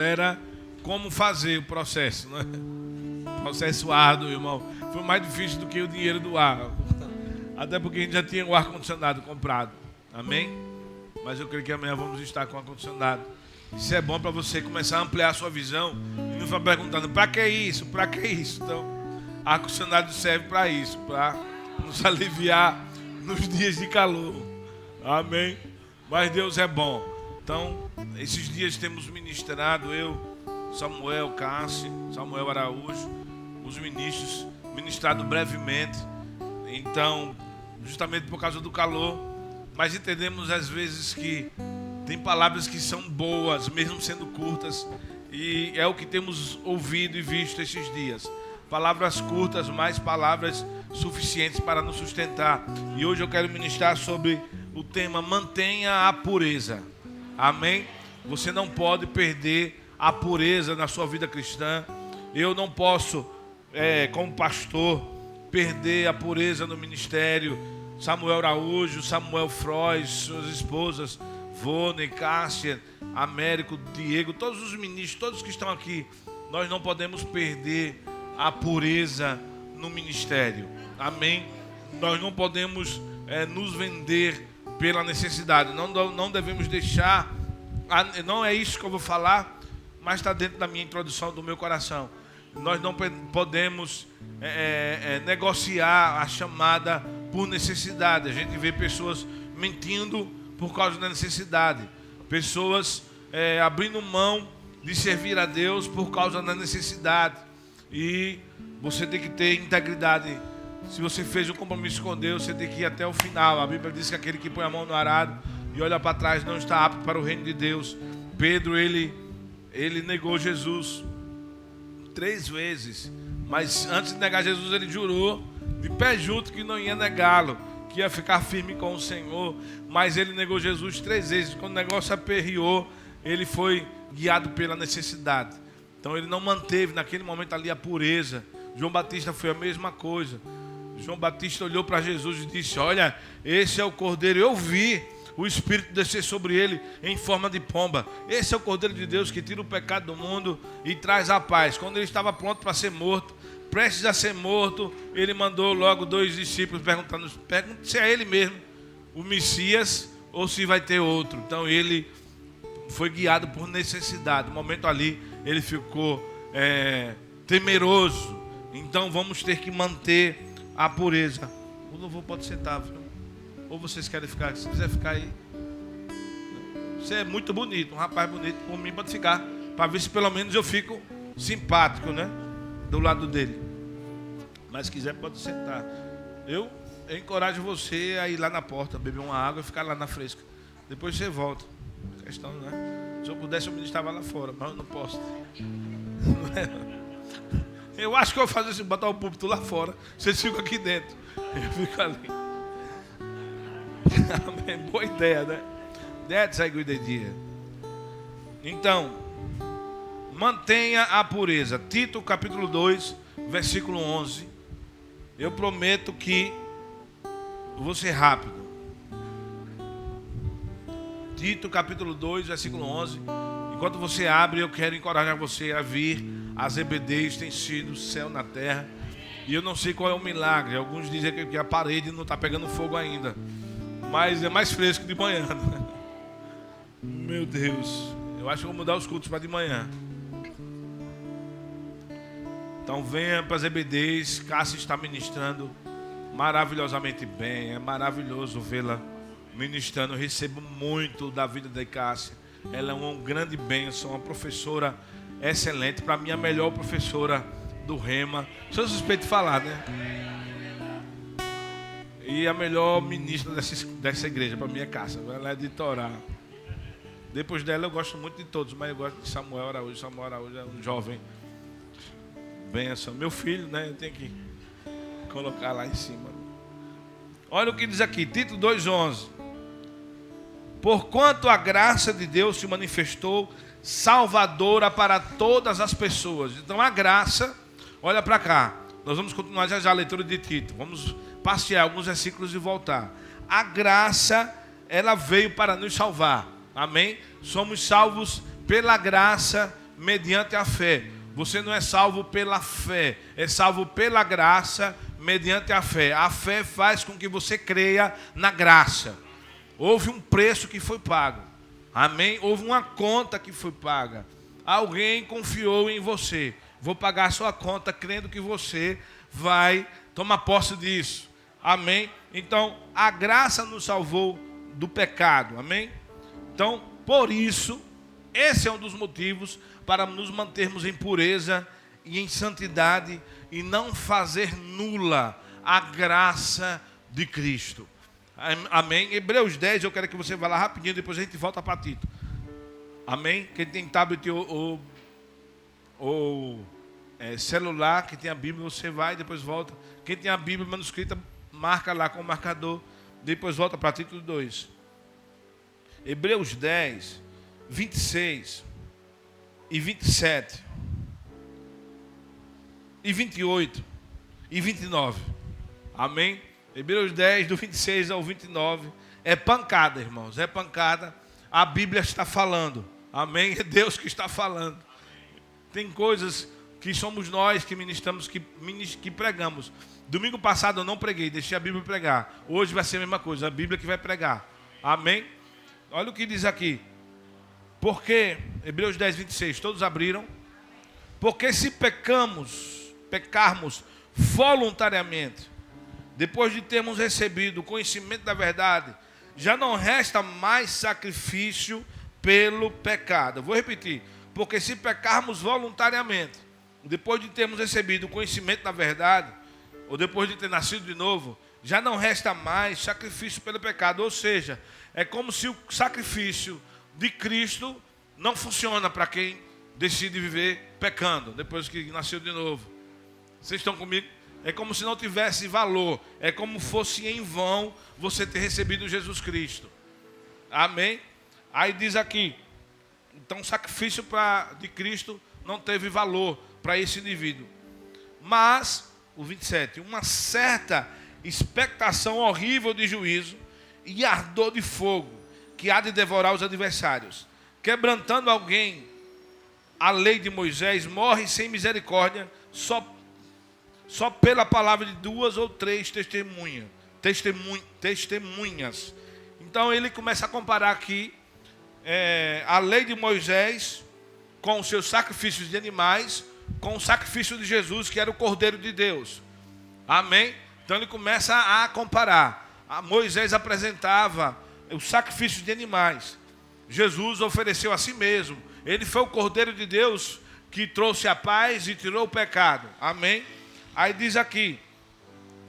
Era como fazer o processo, né? Processo árduo, irmão. Foi mais difícil do que o dinheiro do ar. Até porque a gente já tinha o ar-condicionado comprado. Amém? Mas eu creio que amanhã vamos estar com o ar-condicionado. Isso é bom para você começar a ampliar a sua visão e não ficar perguntando, para que isso? Para que isso? Então, ar-condicionado serve para isso, para nos aliviar nos dias de calor. Amém? Mas Deus é bom. Então, esses dias temos ministrado, eu, Samuel Cássio, Samuel Araújo, os ministros, ministrado brevemente. Então, justamente por causa do calor, mas entendemos às vezes que tem palavras que são boas, mesmo sendo curtas, e é o que temos ouvido e visto esses dias. Palavras curtas, mas palavras suficientes para nos sustentar. E hoje eu quero ministrar sobre o tema mantenha a pureza. Amém? Você não pode perder a pureza na sua vida cristã. Eu não posso, como pastor, perder a pureza no ministério. Samuel Araújo, Samuel Frois, suas esposas, Vônia, Cássia, Américo, Diego, todos os ministros, todos que estão aqui, nós não podemos perder a pureza no ministério. Amém? Nós não podemos nos vender pela necessidade. Não devemos deixar. Não é isso que eu vou falar, mas está dentro da minha introdução, do meu coração. Nós não podemos negociar a chamada por necessidade. A gente vê pessoas mentindo por causa da necessidade. Pessoas abrindo mão de servir a Deus por causa da necessidade. E você tem que ter integridade. Se você fez um compromisso com Deus, você tem que ir até o final. A Bíblia diz que aquele que põe a mão no arado e olha para trás não está apto para o reino de Deus. Pedro, ele negou Jesus 3 vezes. Mas antes de negar Jesus, ele jurou de pé junto que não ia negá-lo, que ia ficar firme com o Senhor. Mas ele negou Jesus 3 vezes. Quando o negócio aperreou, ele foi guiado pela necessidade. Então ele não manteve naquele momento ali a pureza. João Batista foi a mesma coisa. João Batista olhou para Jesus e disse: olha, esse é o Cordeiro. Eu vi o Espírito descer sobre ele em forma de pomba. Esse é o Cordeiro de Deus que tira o pecado do mundo e traz a paz. Quando ele estava pronto para ser morto, prestes a ser morto, ele mandou logo 2 discípulos perguntando se é ele mesmo o Messias ou se vai ter outro. Então ele foi guiado por necessidade. No momento ali ele ficou temeroso. Então vamos ter que manter a pureza. O louvor pode sentar, viu? Ou vocês querem ficar? Se quiser ficar aí. Você é muito bonito, um rapaz bonito. Por mim pode ficar, para ver se pelo menos eu fico simpático, né? Do lado dele. Mas se quiser pode sentar. Eu encorajo você a ir lá na porta, beber uma água e ficar lá na fresca. Depois você volta. Questão, né? Se eu pudesse eu ministrava lá fora, mas eu não posso. Eu acho que eu vou fazer assim, botar o púlpito lá fora. Vocês ficam aqui dentro. Eu fico ali. Amém. Boa ideia, né? That's a good idea. Então, mantenha a pureza. Tito capítulo 2, versículo 11. Eu prometo que vou ser rápido. Tito capítulo 2, versículo 11. Enquanto você abre, eu quero encorajar você a vir. As EBDs têm sido céu na terra. E eu não sei qual é o milagre. Alguns dizem que a parede não está pegando fogo ainda. Mas é mais fresco de manhã. Né? Meu Deus. Eu acho que vou mudar os cultos para de manhã. Então venha para as EBDs. Cássia está ministrando maravilhosamente bem. É maravilhoso vê-la ministrando. Eu recebo muito da vida da Cássia. Ela é uma grande bênção, uma professora excelente. Para mim, a melhor professora do Rema. Sou suspeito de falar, né? E a melhor ministra dessa igreja, para mim, é Cássia. Ela é de Torá. Depois dela, eu gosto muito de todos, mas eu gosto de Samuel Araújo. Samuel Araújo é um jovem benção. Meu filho, né? Eu tenho que colocar lá em cima. Olha o que diz aqui, Tito 2,11. Porquanto a graça de Deus se manifestou salvadora para todas as pessoas. Então a graça, olha para cá. Nós vamos continuar já a leitura de Tito. Vamos passear alguns versículos e voltar. A graça, ela veio para nos salvar. Amém? Somos salvos pela graça mediante a fé. Você não é salvo pela fé, é salvo pela graça mediante a fé. A fé faz com que você creia na graça. Houve um preço que foi pago. Amém? Houve uma conta que foi paga. Alguém confiou em você. Vou pagar a sua conta crendo que você vai tomar posse disso. Amém? Então, a graça nos salvou do pecado. Amém? Então, por isso, esse é um dos motivos para nos mantermos em pureza e em santidade e não fazer nula a graça de Cristo. Amém? Hebreus 10, eu quero que você vá lá rapidinho, depois a gente volta para Tito. Amém? Quem tem tablet ou celular, que tem a Bíblia, você vai e depois volta. Quem tem a Bíblia manuscrita, marca lá com o marcador, depois volta para Tito 2. Hebreus 10, 26 e 27 e 28 e 29. Amém? Hebreus 10, do 26 ao 29. É pancada, irmãos, é pancada. A Bíblia está falando. Amém? É Deus que está falando. Tem coisas que somos nós que ministramos, que pregamos. Domingo passado eu não preguei, deixei a Bíblia pregar. Hoje vai ser a mesma coisa, a Bíblia que vai pregar. Amém? Olha o que diz aqui. Porque, Hebreus 10, 26, todos abriram. Porque se pecarmos voluntariamente, depois de termos recebido o conhecimento da verdade, já não resta mais sacrifício pelo pecado. Eu vou repetir. Porque se pecarmos voluntariamente, depois de termos recebido o conhecimento da verdade, ou depois de ter nascido de novo, já não resta mais sacrifício pelo pecado. Ou seja, é como se o sacrifício de Cristo não funciona para quem decide viver pecando, depois que nasceu de novo. Vocês estão comigo? É como se não tivesse valor. É como fosse em vão você ter recebido Jesus Cristo. Amém? Aí diz aqui, então o sacrifício de Cristo não teve valor para esse indivíduo. Mas, o 27, uma certa expectação horrível de juízo e ardor de fogo que há de devorar os adversários. Quebrantando alguém a lei de Moisés, morre sem misericórdia, só pela palavra de 2 ou 3 testemunhas. Então ele começa a comparar aqui a lei de Moisés com os seus sacrifícios de animais, com o sacrifício de Jesus, que era o Cordeiro de Deus. Amém? Então ele começa a comparar. Moisés apresentava os sacrifícios de animais. Jesus ofereceu a si mesmo. Ele foi o Cordeiro de Deus que trouxe a paz e tirou o pecado. Amém? Aí diz aqui,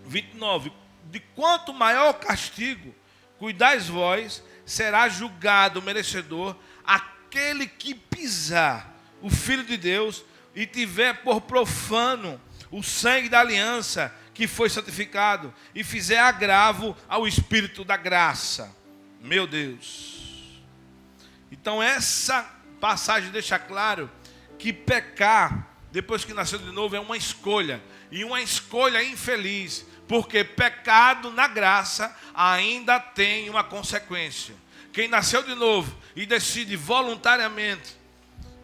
29, de quanto maior castigo cuidais vós, será julgado merecedor aquele que pisar o Filho de Deus e tiver por profano o sangue da aliança que foi santificado e fizer agravo ao Espírito da graça. Meu Deus. Então essa passagem deixa claro que pecar, depois que nasceu de novo, é uma escolha. E uma escolha infeliz, porque pecado na graça ainda tem uma consequência. Quem nasceu de novo e decide voluntariamente,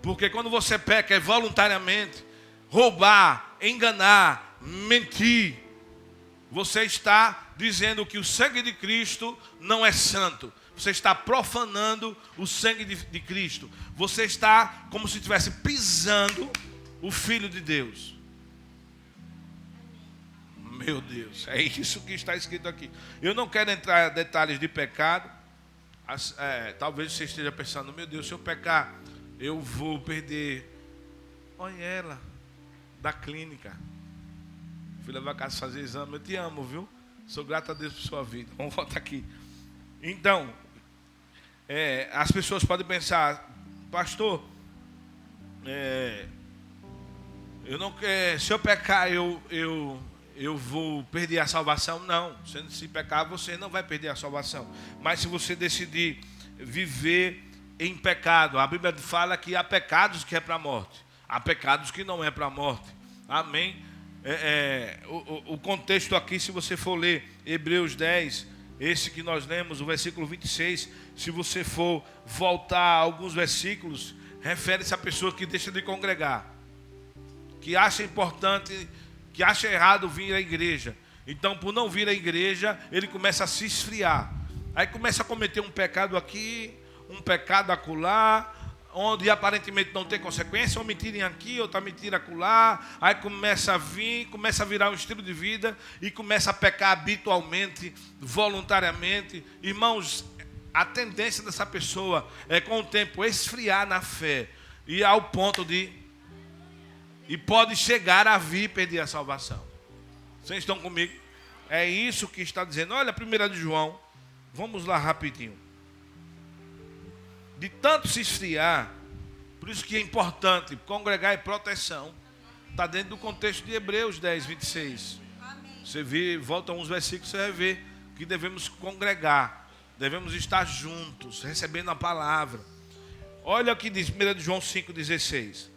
porque quando você peca é voluntariamente, roubar, enganar, mentir, você está dizendo que o sangue de Cristo não é santo. Você está profanando o sangue de Cristo. Você está como se estivesse pisando o Filho de Deus. Meu Deus, é isso que está escrito aqui. Eu não quero entrar em detalhes de pecado. Talvez você esteja pensando, meu Deus, se eu pecar, eu vou perder. Olha ela, da clínica. Fui levar a casa fazer exame. Eu te amo, viu? Sou grato a Deus por sua vida. Vamos voltar aqui. Então, as pessoas podem pensar, pastor, eu não quero, se eu pecar, eu vou perder a salvação. Não, se pecar, você não vai perder a salvação. Mas se você decidir viver em pecado, a Bíblia fala que há pecados que é para a morte, há pecados que não é para a morte. Amém? O contexto aqui, se você for ler Hebreus 10, esse que nós lemos, o versículo 26, se você for voltar a alguns versículos, refere-se à pessoa que deixa de congregar, que acha importante, que acha errado vir à igreja. Então, por não vir à igreja, ele começa a se esfriar. Aí começa a cometer um pecado aqui, um pecado acolá, onde aparentemente não tem consequência, uma mentira aqui, outra mentira acolá. Aí começa a virar um estilo de vida e começa a pecar habitualmente, voluntariamente. Irmãos, a tendência dessa pessoa é com o tempo esfriar na fé e ao ponto de... E pode chegar a vir perder a salvação. Vocês estão comigo? É isso que está dizendo. Olha, 1 de João. Vamos lá rapidinho. De tanto se esfriar, por isso que é importante congregar e proteção. Está dentro do contexto de Hebreus 10, 26. Você vê, volta uns versículos, você vai ver que devemos congregar. Devemos estar juntos, recebendo a palavra. Olha o que diz 1 de João 5, 16.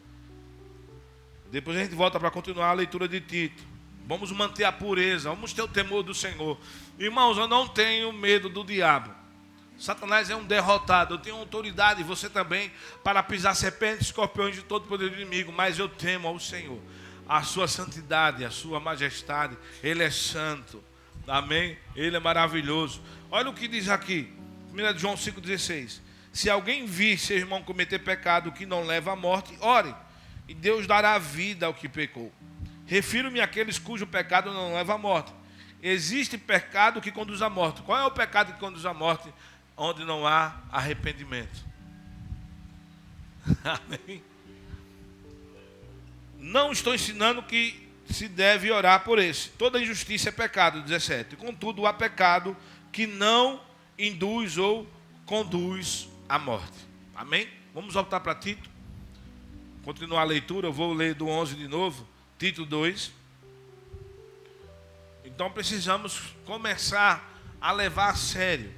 Depois a gente volta para continuar a leitura de Tito. Vamos manter a pureza, vamos ter o temor do Senhor. Irmãos, eu não tenho medo do diabo. Satanás é um derrotado. Eu tenho autoridade, você também, para pisar serpentes, escorpiões de todo o poder do inimigo. Mas eu temo ao Senhor, a sua santidade, a sua majestade. Ele é santo, amém? Ele é maravilhoso. Olha o que diz aqui, 1 João 5,16. Se alguém vir seu irmão cometer pecado que não leva à morte, ore, e Deus dará vida ao que pecou. Refiro-me àqueles cujo pecado não leva à morte. Existe pecado que conduz à morte. Qual é o pecado que conduz à morte? Onde não há arrependimento. Amém? Não estou ensinando que se deve orar por esse. Toda injustiça é pecado, 17. Contudo, há pecado que não induz ou conduz à morte. Amém? Vamos voltar para Tito. Continuar a leitura, eu vou ler do 11 de novo, Tito 2. Então precisamos começar a levar a sério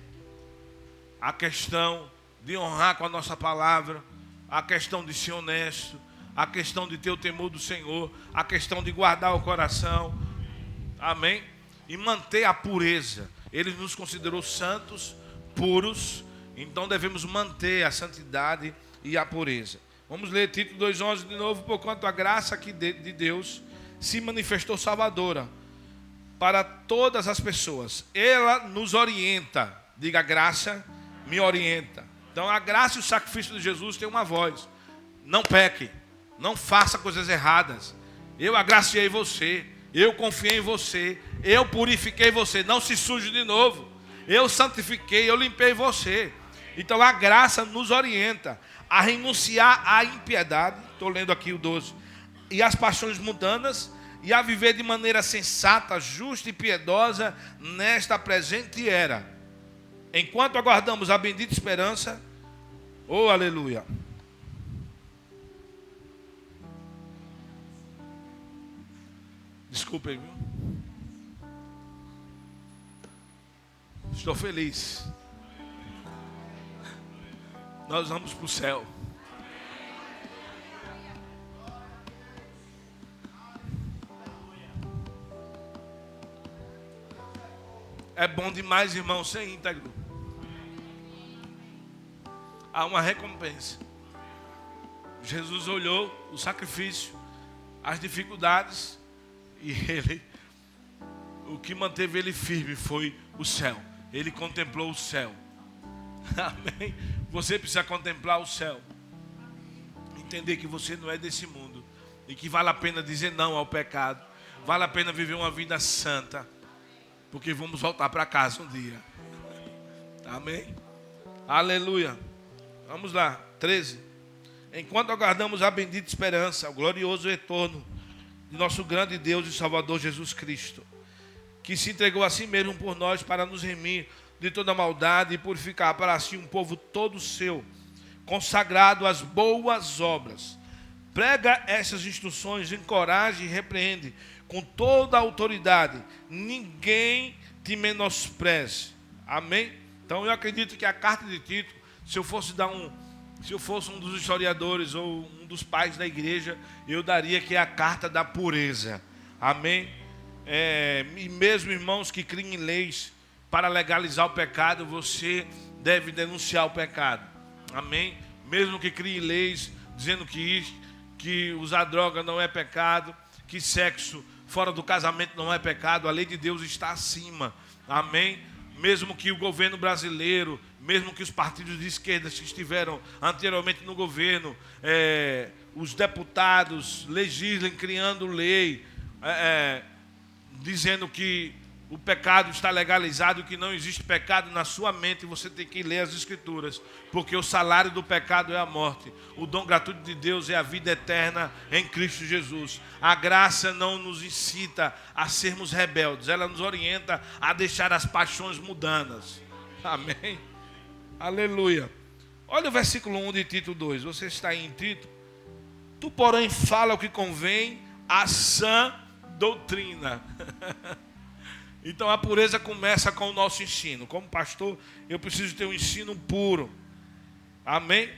a questão de honrar com a nossa palavra, a questão de ser honesto, a questão de ter o temor do Senhor, a questão de guardar o coração, amém? E manter a pureza. Ele nos considerou santos, puros, então devemos manter a santidade e a pureza. Vamos ler Tito 2,11 de novo. Porquanto a graça de Deus se manifestou salvadora para todas as pessoas. Ela nos orienta. Diga, a graça me orienta. Então a graça e o sacrifício de Jesus tem uma voz. Não peque, não faça coisas erradas. Eu agraciei você, eu confiei em você, eu purifiquei você. Não se suje de novo. Eu santifiquei, eu limpei você. Então a graça nos orienta a renunciar à impiedade, estou lendo aqui o 12, e às paixões mundanas, e a viver de maneira sensata, justa e piedosa nesta presente era, enquanto aguardamos a bendita esperança, oh aleluia. Desculpem, viu? Estou feliz. Nós vamos para o céu. É bom demais, irmão, ser íntegro. Há uma recompensa. Jesus olhou o sacrifício, as dificuldades, e o que manteve ele firme foi o céu. Ele contemplou o céu. Amém? Você precisa contemplar o céu. Entender que você não é desse mundo. E que vale a pena dizer não ao pecado. Vale a pena viver uma vida santa. Porque vamos voltar para casa um dia. Amém? Aleluia. Vamos lá, 13. Enquanto aguardamos a bendita esperança, o glorioso retorno de nosso grande Deus e Salvador Jesus Cristo, que se entregou a si mesmo por nós para nos remir de toda maldade e purificar para si um povo todo seu, consagrado às boas obras. Prega essas instruções, encoraje e repreende com toda a autoridade. Ninguém te menospreze. Amém? Então eu acredito que a carta de Tito, se eu fosse um dos historiadores ou um dos pais da igreja, eu daria que é a carta da pureza. Amém? E mesmo irmãos que criem em leis para legalizar o pecado, você deve denunciar o pecado. Amém? Mesmo que crie leis dizendo que usar droga não é pecado, que sexo fora do casamento não é pecado. A lei de Deus está acima. Amém? Mesmo que o governo brasileiro, mesmo que os partidos de esquerda que estiveram anteriormente no governo, os deputados legislem criando lei, dizendo que o pecado está legalizado, que não existe pecado na sua mente, você tem que ler as Escrituras, porque o salário do pecado é a morte, o dom gratuito de Deus é a vida eterna em Cristo Jesus. A graça não nos incita a sermos rebeldes, ela nos orienta a deixar as paixões mundanas. Amém? Aleluia. Olha o versículo 1 de Tito 2, você está aí em Tito. Tu, porém, fala o que convém à sã doutrina. Então a pureza começa com o nosso ensino. Como pastor, eu preciso ter um ensino puro. Amém?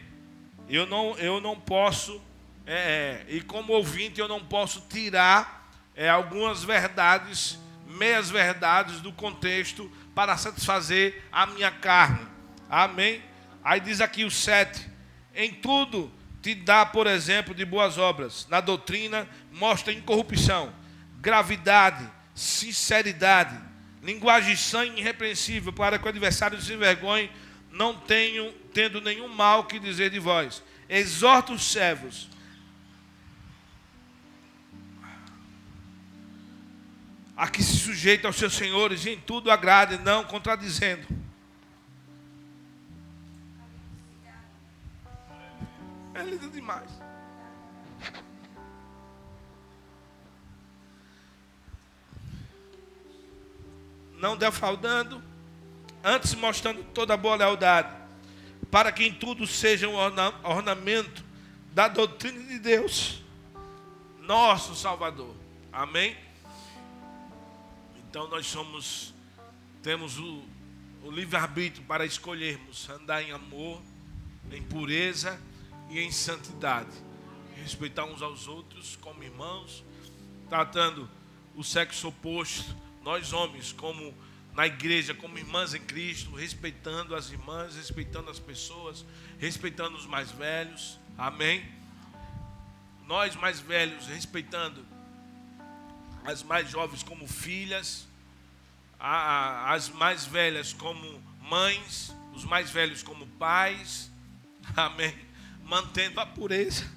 Eu não posso, e como ouvinte, eu não posso tirar algumas verdades, meias verdades do contexto para satisfazer a minha carne. Amém? Aí diz aqui o 7. Em tudo te dá, por exemplo, de boas obras. Na doutrina mostra incorrupção, gravidade, sinceridade, linguagem sã e irrepreensível, para que o adversário se envergonhe, não tendo nenhum mal que dizer de vós. Exorta os servos a que se sujeitem aos seus senhores e em tudo agrade, não contradizendo. É lindo demais. Não defraudando, antes mostrando toda a boa lealdade, para que em tudo seja um ornamento da doutrina de Deus, nosso Salvador. Amém? Então nós temos o livre-arbítrio para escolhermos andar em amor, em pureza e em santidade. Respeitar uns aos outros como irmãos, tratando o sexo oposto, nós homens, como na igreja, como irmãs em Cristo, respeitando as irmãs, respeitando as pessoas, respeitando os mais velhos. Amém? Nós mais velhos, respeitando as mais jovens como filhas, as mais velhas como mães, os mais velhos como pais. Amém? Mantendo a pureza.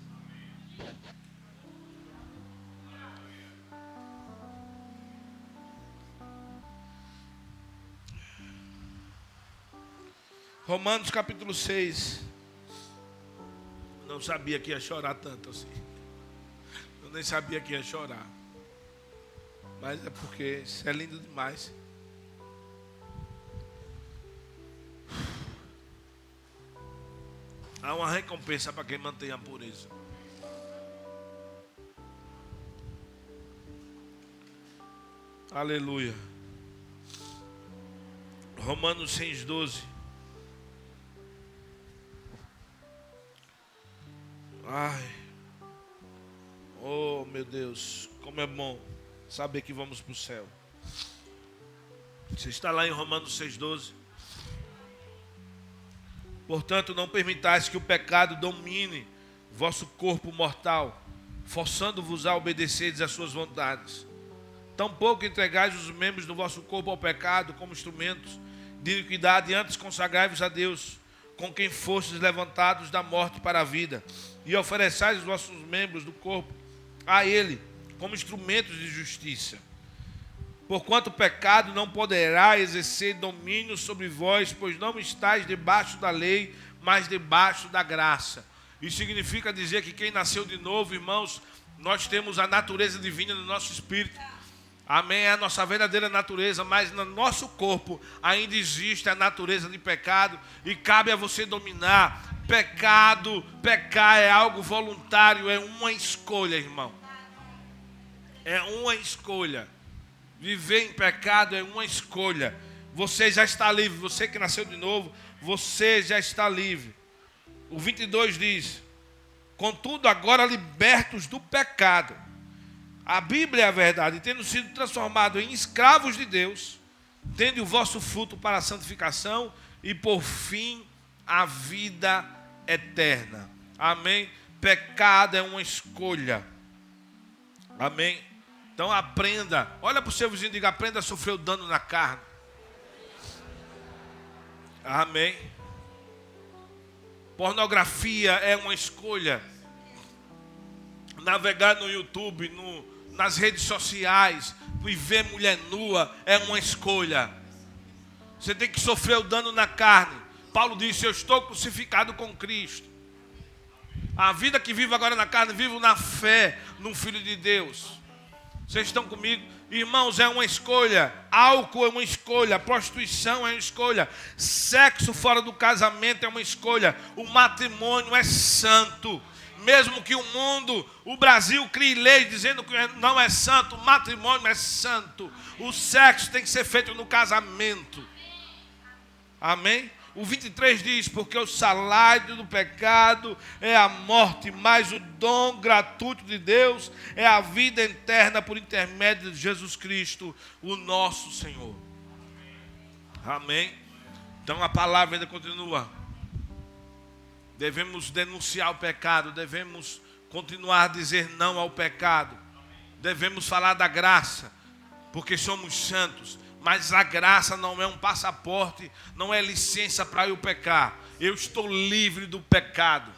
Romanos capítulo 6. Não sabia que ia chorar tanto assim. Eu nem sabia que ia chorar. Mas é porque isso é lindo demais. Há uma recompensa para quem mantém a pureza. Aleluia. Romanos 6,12. Ai, oh meu Deus, como é bom saber que vamos para o céu. Você está lá em Romanos 6,12. Portanto, não permitais que o pecado domine vosso corpo mortal, forçando-vos a obedecerdes às suas vontades. Tampouco entregais os membros do vosso corpo ao pecado como instrumentos de iniquidade, e antes consagrai-vos a Deus, com quem fostes levantados da morte para a vida, e ofereçais os vossos membros do corpo a Ele, como instrumentos de justiça. Porquanto o pecado não poderá exercer domínio sobre vós, pois não estáis debaixo da lei, mas debaixo da graça. Isso significa dizer que quem nasceu de novo, irmãos, nós temos a natureza divina no nosso espírito. Amém? É a nossa verdadeira natureza, mas no nosso corpo ainda existe a natureza de pecado e cabe a você dominar. Pecar é algo voluntário, é uma escolha, irmão. É uma escolha. Viver em pecado é uma escolha. Você já está livre, você que nasceu de novo, você já está livre. O 22 diz: contudo, agora libertos do pecado. A Bíblia é a verdade, tendo sido transformado em escravos de Deus, tende o vosso fruto para a santificação e por fim a vida eterna. Amém? Pecado é uma escolha. Amém? Então aprenda. Olha para o seu vizinho e diga: aprenda a sofrer o dano na carne. Amém? Pornografia é uma escolha. Navegar no YouTube, nas redes sociais e ver mulher nua é uma escolha. Você tem que sofrer o dano na carne. Paulo disse: eu estou crucificado com Cristo. A vida que vivo agora na carne, vivo na fé no Filho de Deus. Vocês estão comigo? Irmãos, é uma escolha. Álcool é uma escolha. Prostituição é uma escolha. Sexo fora do casamento é uma escolha. O matrimônio é santo. Mesmo que o mundo, o Brasil crie leis dizendo que não é santo, o matrimônio é santo. O sexo tem que ser feito no casamento. Amém? O 23 diz: porque o salário do pecado é a morte, mas o dom gratuito de Deus é a vida eterna por intermédio de Jesus Cristo, o nosso Senhor. Amém? Então a palavra ainda continua. Devemos denunciar o pecado, devemos continuar a dizer não ao pecado, devemos falar da graça, porque somos santos. Mas a graça não é um passaporte, não é licença para eu pecar. Eu estou livre do pecado.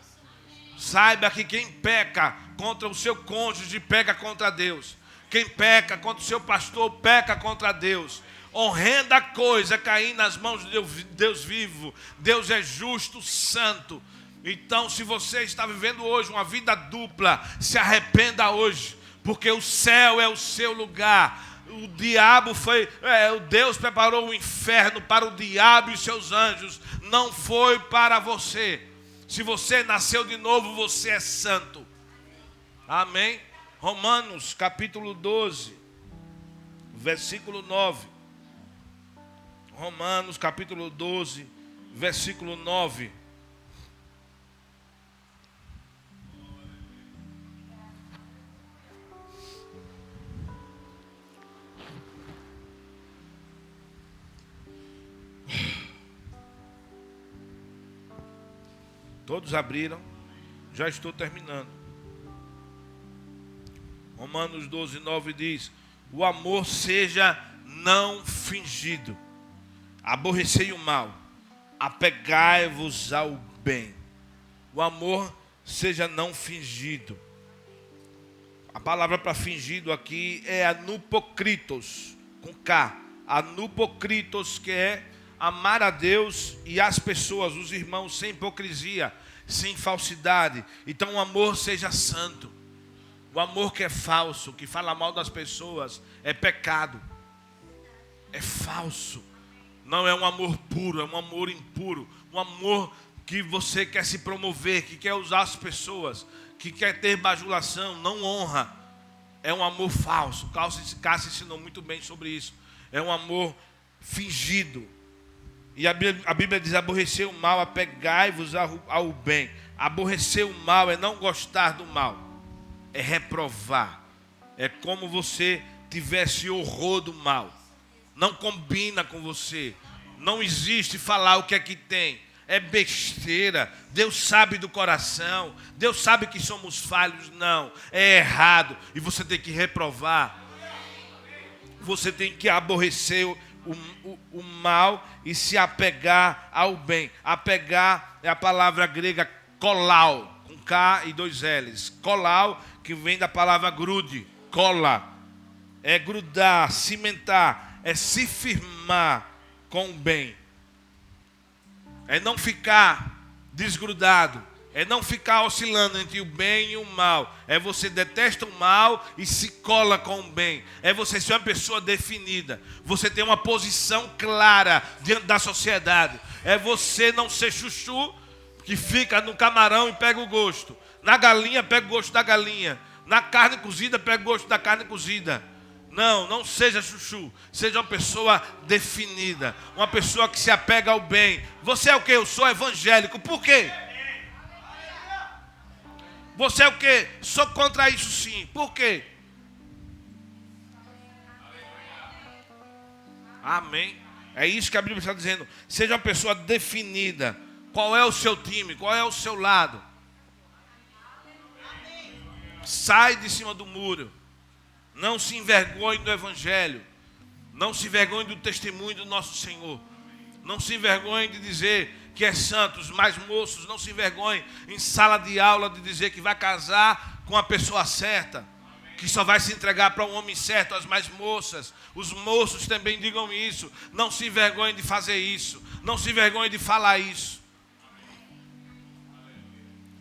Saiba que quem peca contra o seu cônjuge peca contra Deus. Quem peca contra o seu pastor peca contra Deus. Horrenda coisa é cair nas mãos de Deus vivo. Deus é justo, santo. Então, se você está vivendo hoje uma vida dupla, se arrependa hoje, porque o céu é o seu lugar. O diabo Deus preparou o inferno para o diabo e seus anjos, não foi para você. Se você nasceu de novo, você é santo. Amém? Romanos capítulo 12, versículo 9. Romanos capítulo 12, versículo 9. Todos abriram? Já estou terminando. Romanos 12, 9 diz: o amor seja não fingido. Aborrecei o mal, apegai-vos ao bem. O amor seja não fingido. A palavra para fingido aqui é anupokritos, com K. Anupokritos, que é amar a Deus e as pessoas, os irmãos, sem hipocrisia, sem falsidade. Então o amor seja santo. O amor que é falso, que fala mal das pessoas, é pecado. É falso. Não é um amor puro, é um amor impuro. Um amor que você quer se promover, que quer usar as pessoas, que quer ter bajulação, não honra. É um amor falso. Cássio ensinou muito bem sobre isso. É um amor fingido. E a Bíblia diz: aborrecer o mal, apegai-vos ao bem. Aborrecer o mal é não gostar do mal, é reprovar. É como você tivesse horror do mal. Não combina com você. Não existe falar o que é que tem. É besteira. Deus sabe do coração. Deus sabe que somos falhos. Não, é errado. E você tem que reprovar. Você tem que aborrecer o mal e se apegar ao bem. Apegar é a palavra grega kolau, com K e 2 L's. Kolau, que vem da palavra grude, cola. É grudar, cimentar, é se firmar com o bem. É não ficar desgrudado. É não ficar oscilando entre o bem e o mal. É você detesta o mal e se cola com o bem. É você ser uma pessoa definida. Você ter uma posição clara diante da sociedade. É você não ser chuchu que fica no camarão e pega o gosto. Na galinha pega o gosto da galinha. Na carne cozida pega o gosto da carne cozida. Não seja chuchu. Seja uma pessoa definida. Uma pessoa que se apega ao bem. Você é o quê? Eu sou evangélico. Por quê? Você é o quê? Sou contra isso sim. Por quê? Amém. É isso que a Bíblia está dizendo. Seja uma pessoa definida. Qual é o seu time? Qual é o seu lado? Sai de cima do muro. Não se envergonhe do Evangelho. Não se envergonhe do testemunho do nosso Senhor. Não se envergonhe de dizer que é santo. Os mais moços, não se envergonhem em sala de aula de dizer que vai casar com a pessoa certa, que só vai se entregar para um homem certo. As mais moças, os moços também digam isso. Não se envergonhem de fazer isso. Não se envergonhem de falar isso.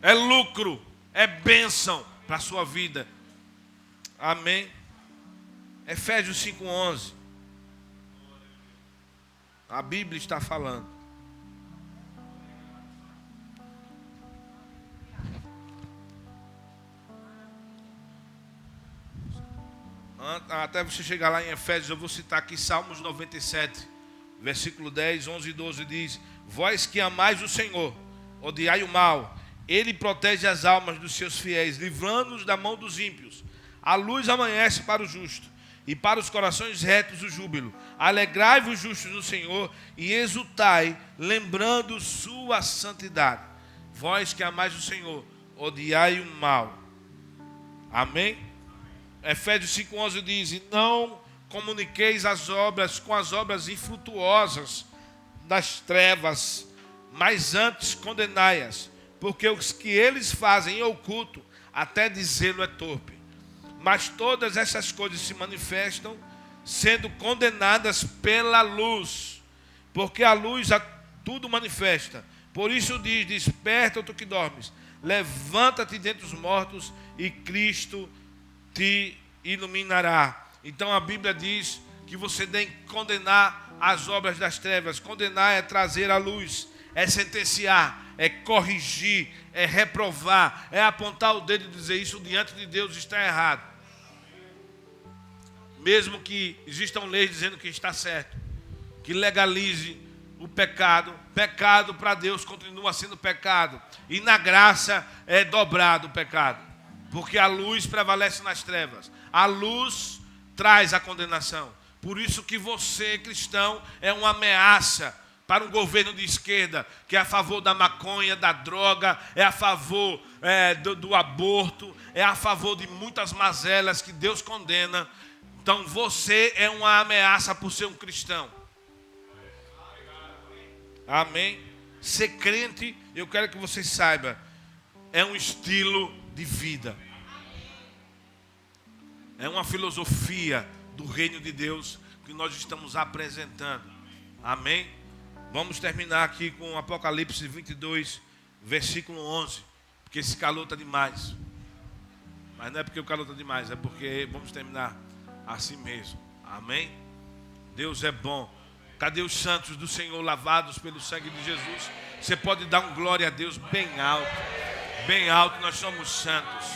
É lucro, é bênção para a sua vida. Amém. Efésios 5:11. A Bíblia está falando. Até você chegar lá em Efésios, eu vou citar aqui Salmos 97, versículo 10, 11 e 12 diz: Vós que amais o Senhor, odiai o mal. Ele protege as almas dos seus fiéis, livrando-os da mão dos ímpios. A luz amanhece para o justo, e para os corações retos o júbilo. Alegrai-vos justos no Senhor, e exultai, lembrando sua santidade. Vós que amais o Senhor, odiai o mal. Amém? Efésios 5:11 diz: E não comuniqueis as obras com as obras infrutuosas das trevas, mas antes condenai-as, porque os que eles fazem em oculto, até dizê-lo é torpe. Mas todas essas coisas se manifestam, sendo condenadas pela luz, porque a luz a tudo manifesta. Por isso diz: desperta, tu que dormes, levanta-te dentre os mortos, e Cristo te iluminará. Então a Bíblia diz que você tem que condenar as obras das trevas. Condenar é trazer à luz, é sentenciar, é corrigir, é reprovar, é apontar o dedo e dizer: isso diante de Deus está errado. Mesmo que existam leis dizendo que está certo, que legalize o pecado, pecado para Deus continua sendo pecado, e na graça é dobrado o pecado, porque a luz prevalece nas trevas. A luz traz a condenação. Por isso que você, cristão, é uma ameaça para um governo de esquerda, que é a favor da maconha, da droga, é a favor do aborto, é a favor de muitas mazelas que Deus condena. Então você é uma ameaça por ser um cristão. Amém? Ser crente, eu quero que você saiba, é um estilo de vida. É uma filosofia do reino de Deus que nós estamos apresentando. Amém? Vamos terminar aqui com Apocalipse 22, versículo 11. Porque esse calor está demais. Mas não é porque o calor está demais, é porque vamos terminar assim mesmo. Amém? Deus é bom. Cadê os santos do Senhor lavados pelo sangue de Jesus? Você pode dar um glória a Deus bem alto. Bem alto, nós somos santos.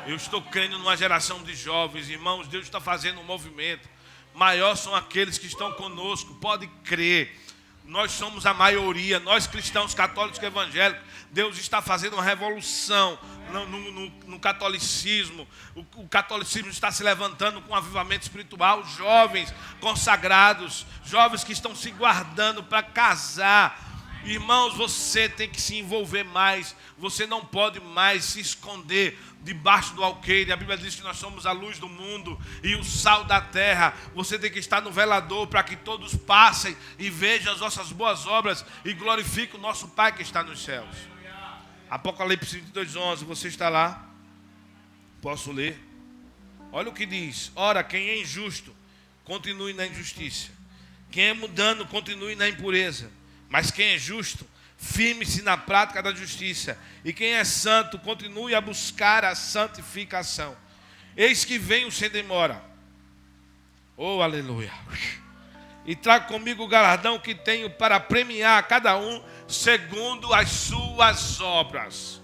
Eu estou crendo numa geração de jovens, irmãos. Deus está fazendo um movimento. Maior são aqueles que estão conosco, pode crer. Nós somos a maioria, nós cristãos católicos e evangélicos. Deus está fazendo uma revolução no catolicismo. O catolicismo está se levantando com um avivamento espiritual. Jovens consagrados, jovens que estão se guardando para casar. Irmãos, você tem que se envolver mais. Você não pode mais se esconder debaixo do alqueire. A Bíblia diz que nós somos a luz do mundo e o sal da terra. Você tem que estar no velador para que todos passem e vejam as nossas boas obras e glorifiquem o nosso Pai que está nos céus. Apocalipse 22:11, você está lá? Posso ler? Olha o que diz: ora, quem é injusto, continue na injustiça. Quem é mundano, continue na impureza. Mas quem é justo, firme-se na prática da justiça. E quem é santo, continue a buscar a santificação. Eis que venho sem demora. Oh, aleluia. E trago comigo o galardão que tenho para premiar cada um segundo as suas obras.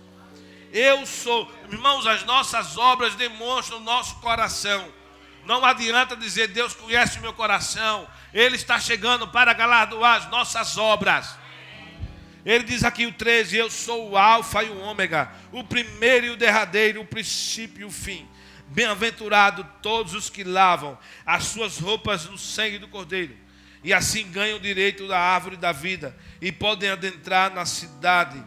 Eu sou, irmãos, as nossas obras demonstram o nosso coração. Não adianta dizer: Deus conhece o meu coração. Ele está chegando para galardoar as nossas obras. Ele diz aqui o 13: eu sou o alfa e o ômega, o primeiro e o derradeiro, o princípio e o fim. Bem-aventurado todos os que lavam as suas roupas no sangue do Cordeiro, e assim ganham o direito da árvore da vida, e podem adentrar na cidade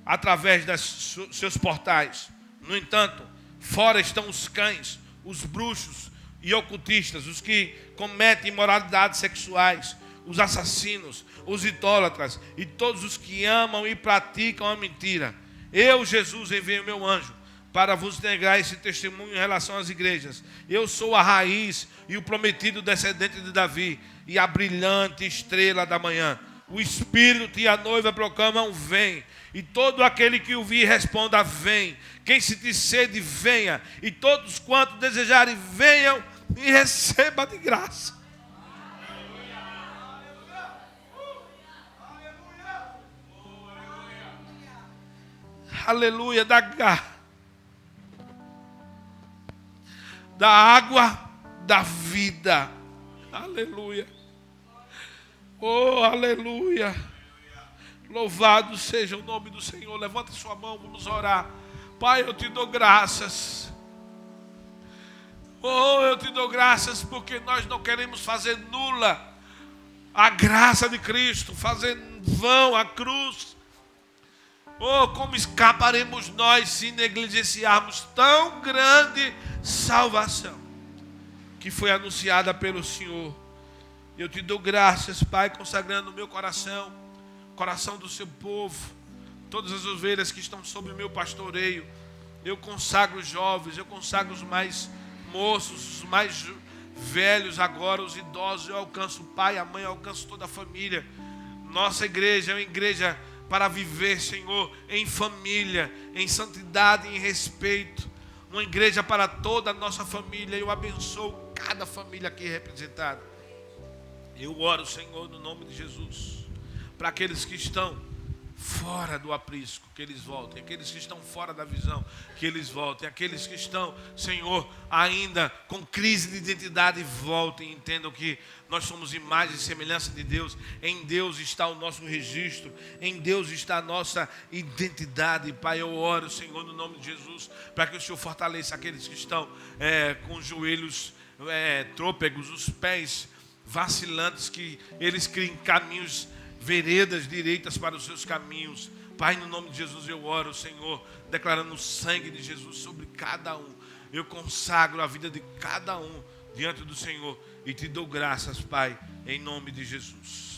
através dos seus portais. No entanto, Fora estão os cães, os bruxos e ocultistas, os que cometem imoralidades sexuais, os assassinos, os idólatras e todos os que amam e praticam a mentira. Eu, Jesus, enviei o meu anjo para vos negar esse testemunho em relação às igrejas. Eu sou a raiz e o prometido descendente de Davi e a brilhante estrela da manhã. O Espírito e a noiva proclamam: vem. E todo aquele que ouvir responda: vem. Quem se te sede, venha. E todos quantos desejarem, venham e receba de graça. Aleluia. Da água da vida. Aleluia. Oh, aleluia. Louvado seja o nome do Senhor. Levanta sua mão, vamos orar. Pai, eu te dou graças. Oh, eu te dou graças porque nós não queremos fazer nula a graça de Cristo, fazer vão a cruz. Oh, como escaparemos nós se negligenciarmos tão grande salvação que foi anunciada pelo Senhor. Eu te dou graças, Pai, consagrando o meu coração, coração do seu povo, todas as ovelhas que estão sob o meu pastoreio. Eu consagro os jovens, eu consagro os mais moços, os mais velhos agora, os idosos. Eu alcanço o pai, a mãe, eu alcanço toda a família. Nossa igreja é uma igreja para viver, Senhor, em família, em santidade e em respeito. Uma igreja para toda a nossa família. Eu abençoo cada família aqui representada. Eu oro, Senhor, no nome de Jesus, para aqueles que estão fora do aprisco, que eles voltem. Aqueles que estão fora da visão, que eles voltem. Aqueles que estão, Senhor, ainda com crise de identidade, voltem. Entendam que nós somos imagem e semelhança de Deus. Em Deus está o nosso registro. Em Deus está a nossa identidade. Pai, eu oro, Senhor, no nome de Jesus, para que o Senhor fortaleça aqueles que estão com os joelhos trôpegos, os pés vacilantes, que eles criem caminhos, veredas direitas para os seus caminhos. Pai, no nome de Jesus eu oro, Senhor, declarando o sangue de Jesus sobre cada um. Eu consagro a vida de cada um diante do Senhor e te dou graças, Pai, em nome de Jesus.